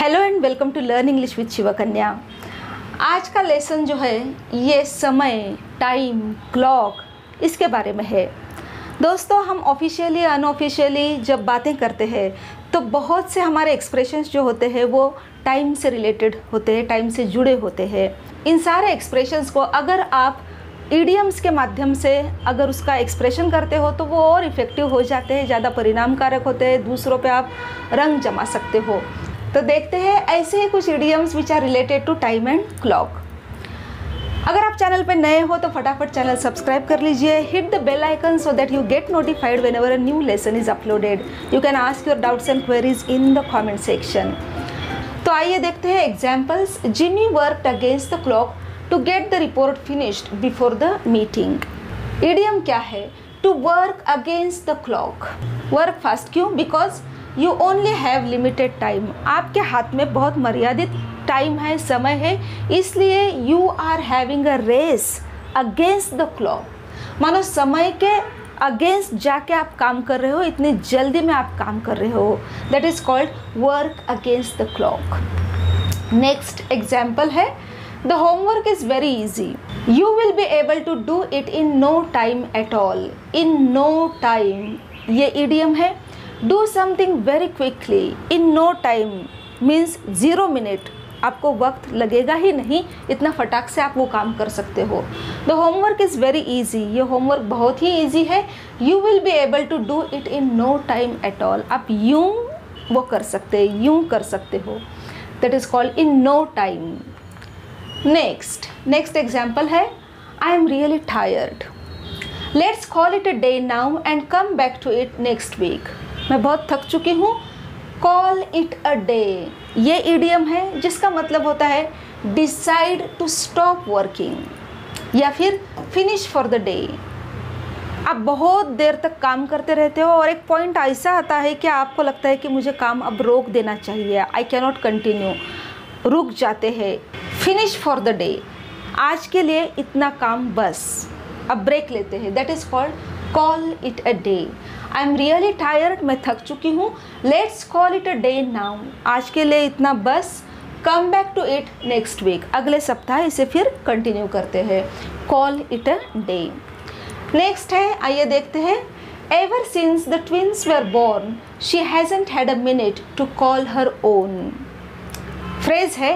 Hello and welcome to learn English with Shiva Kanya. आज का lesson जो है ये समय, टाइम, क्लॉक इसके बारे में है। दोस्तों, हम ऑफिशियली अनऑफिशियली जब बातें करते हैं तो बहुत से हमारे एक्सप्रेशंस जो होते हैं वो टाइम से रिलेटेड होते हैं, टाइम से जुड़े होते हैं। इन सारे एक्सप्रेशंस को अगर आप इडियम्स के माध्यम से अगर उसका एक्सप्रेशन करते हो तो वो और इफ़ेक्टिव हो जाते हैं, ज़्यादा परिणामकारक होते हैं, दूसरों पे आप रंग जमा सकते हो। तो देखते हैं ऐसे ही कुछ idioms which are related to time and clock. अगर आप चैनल पे नए हो तो फटाफट चैनल सब्सक्राइब कर लीजिए, hit the bell icon so that you get notified whenever a new lesson is uploaded. You can ask your doubts and queries in the comment section. तो आइए देखते हैं examples. Jimmy worked against the clock to get the report finished before the meeting. Idiom क्या है? To work against the clock. Work fast क्यों? Because you only have limited time. आपके हाथ में बहुत मर्यादित टाइम है, समय है, इसलिए you are having a race against the clock. मानो समय के अगेंस्ट जाके आप काम कर रहे हो, इतनी जल्दी में आप काम कर रहे हो। That is called work against the clock. Next example है, the homework is very easy, you will be able to do it in no time at all. In no time ये इडियम है। Do something very quickly in no time means 0 minute, आपको वक्त लगेगा ही नहीं, इतना फटाक से आप वो काम कर सकते हो। The homework is very easy, ये होमवर्क बहुत ही ईजी है। You will be able to do it in no time at all, आप यूँ वो कर सकते, यूँ कर सकते हो। That is called in no time. Next example है, I am really tired, let's call it a day now and come back to it next week. मैं बहुत थक चुकी हूँ, कॉल इट अ डे ये इडियम है जिसका मतलब होता है डिसाइड टू स्टॉप वर्किंग या फिर फिनिश फॉर द डे। आप बहुत देर तक काम करते रहते हो और एक पॉइंट ऐसा आता है कि आपको लगता है कि मुझे काम अब रोक देना चाहिए, आई कैन नॉट कंटिन्यू, रुक जाते हैं। फिनिश फॉर द डे, आज के लिए इतना काम बस, अब ब्रेक लेते हैं। That is called call it a day. I am really tired, मैं थक चुकी हूँ, let's call it a day now, आज के लिए इतना बस, come back to it next week, अगले सप्ताह इसे फिर कंटिन्यू करते हैं। Call it a day. Next है, आइए देखते हैं, ever since the twins were born she hasn't had a minute to call her own. Phrase है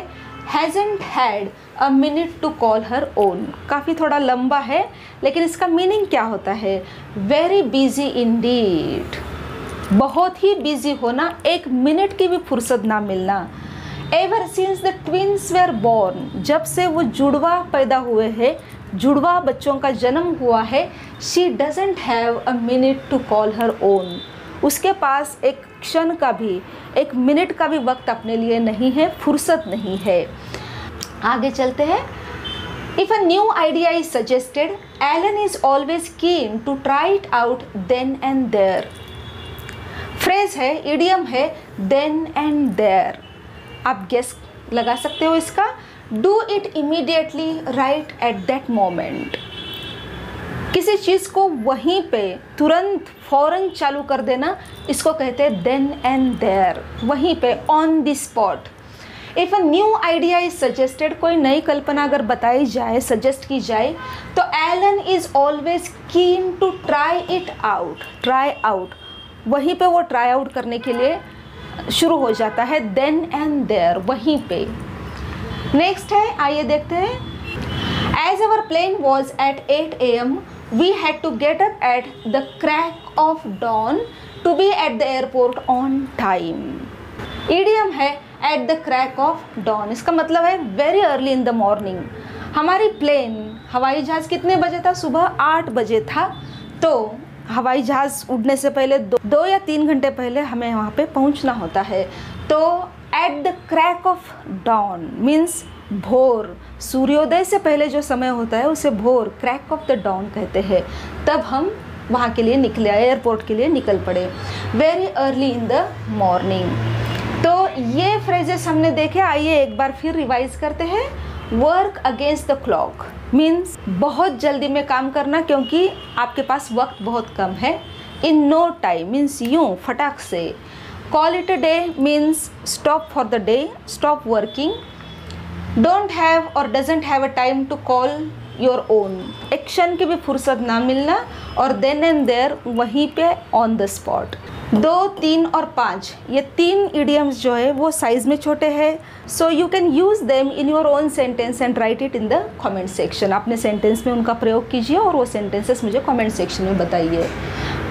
hasn't had a minute to call her own. काफ़ी थोड़ा लंबा है लेकिन इसका मीनिंग क्या होता है? वेरी बिजी इंडीड, बहुत ही बिजी होना, एक मिनट की भी फुर्सत ना मिलना। Ever since the twins were born, जब से वो जुड़वा पैदा हुए हैं, जुड़वा बच्चों का जन्म हुआ है, she doesn't have a minute to call her own. उसके पास एक क्षण का भी, एक मिनट का भी वक्त अपने लिए नहीं है, फुर्सत नहीं है। आगे चलते हैं। If a new idea is suggested, Alan is always keen to try it out then and there. Phrase है, इडियम है देन एंड देयर। आप गेस लगा सकते हो इसका। Do it immediately, right at that moment. किसी चीज़ को वहीं पे तुरंत फौरन चालू कर देना, इसको कहते हैं देन एंड देयर, वहीं पे on the spot. If a new idea is suggested, कोई नई कल्पना अगर बताई जाए, सजेस्ट की जाए, तो Alan is always keen to try it out. Try out, वहीं पे वो ट्राई आउट करने के लिए शुरू हो जाता है, देन एंड देयर, वहीं पे। नेक्स्ट है, आइए देखते हैं। As our plane was at 8 AM, we had to get up at the crack of dawn to be at the airport on time. Idiom है at the crack of dawn, इसका मतलब है very early in the morning. हमारी plane, हवाई जहाज़ कितने बजे था? सुबह 8 बजे था। तो हवाई जहाज़ उड़ने से पहले 2 या 3 घंटे पहले हमें वहाँ पे पहुँचना होता है। तो at the crack of dawn means भोर, सूर्योदय से पहले जो समय होता है उसे भोर, क्रैक ऑफ द डॉन कहते हैं। तब हम वहाँ के लिए निकले, एयरपोर्ट के लिए निकल पड़े, very early in the morning. तो ये फ्रेजेस हमने देखे, आइए एक बार फिर रिवाइज करते हैं। Work against the clock means बहुत जल्दी में काम करना क्योंकि आपके पास वक्त बहुत कम है। इन नो टाइम मीन्स यूँ फटाक से। Call it a day means stop for the day, stop working. Don't have or doesn't have a time to call your own. एक क्षण की भी फुर्सत ना मिलना और then and there वहीं पे on the spot. 2, 3 और 5 ये 3 idioms जो है वो साइज में छोटे हैं, so you can use them in your own sentence and write it in the comment section. अपने सेंटेंस में उनका प्रयोग कीजिए और वो सेंटेंसेस मुझे कमेंट सेक्शन में बताइए।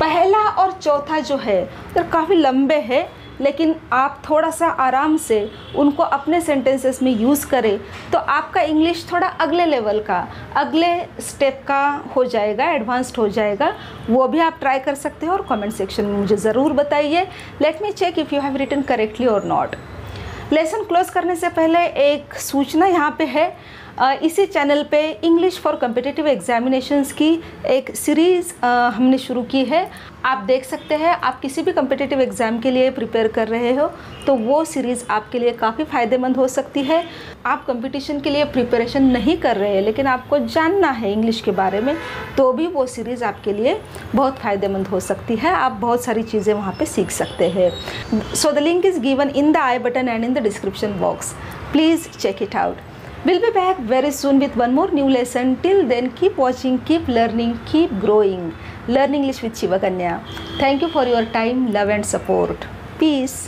पहला और चौथा जो है तो काफ़ी लंबे हैं, लेकिन आप थोड़ा सा आराम से उनको अपने सेंटेंसेस में यूज़ करें तो आपका इंग्लिश थोड़ा अगले लेवल का, अगले स्टेप का हो जाएगा, एडवांस्ड हो जाएगा। वो भी आप ट्राई कर सकते हो और कमेंट सेक्शन में मुझे ज़रूर बताइए। Let me check if you have written correctly और नॉट। लेसन क्लोज करने से पहले एक सूचना यहाँ पे है, इसी चैनल पे इंग्लिश फॉर कम्पिटिटिव एग्जामिनेशंस की एक सीरीज़ हमने शुरू की है। आप देख सकते हैं, आप किसी भी कम्पिटिटिव एग्ज़ाम के लिए प्रिपेयर कर रहे हो तो वो सीरीज़ आपके लिए काफ़ी फ़ायदेमंद हो सकती है। आप कंपटीशन के लिए प्रिपरेशन नहीं कर रहे हैं लेकिन आपको जानना है इंग्लिश के बारे में, तो भी वो सीरीज़ आपके लिए बहुत फ़ायदेमंद हो सकती है। आप बहुत सारी चीज़ें वहाँ पे सीख सकते हैं। So the link is given in the I button and in the description box. Please check it out. We'll be back very soon with one more new lesson. Till then, keep watching, keep learning, keep growing. Learn English with Shiva Kanya. Thank you for your time, love and support. Peace.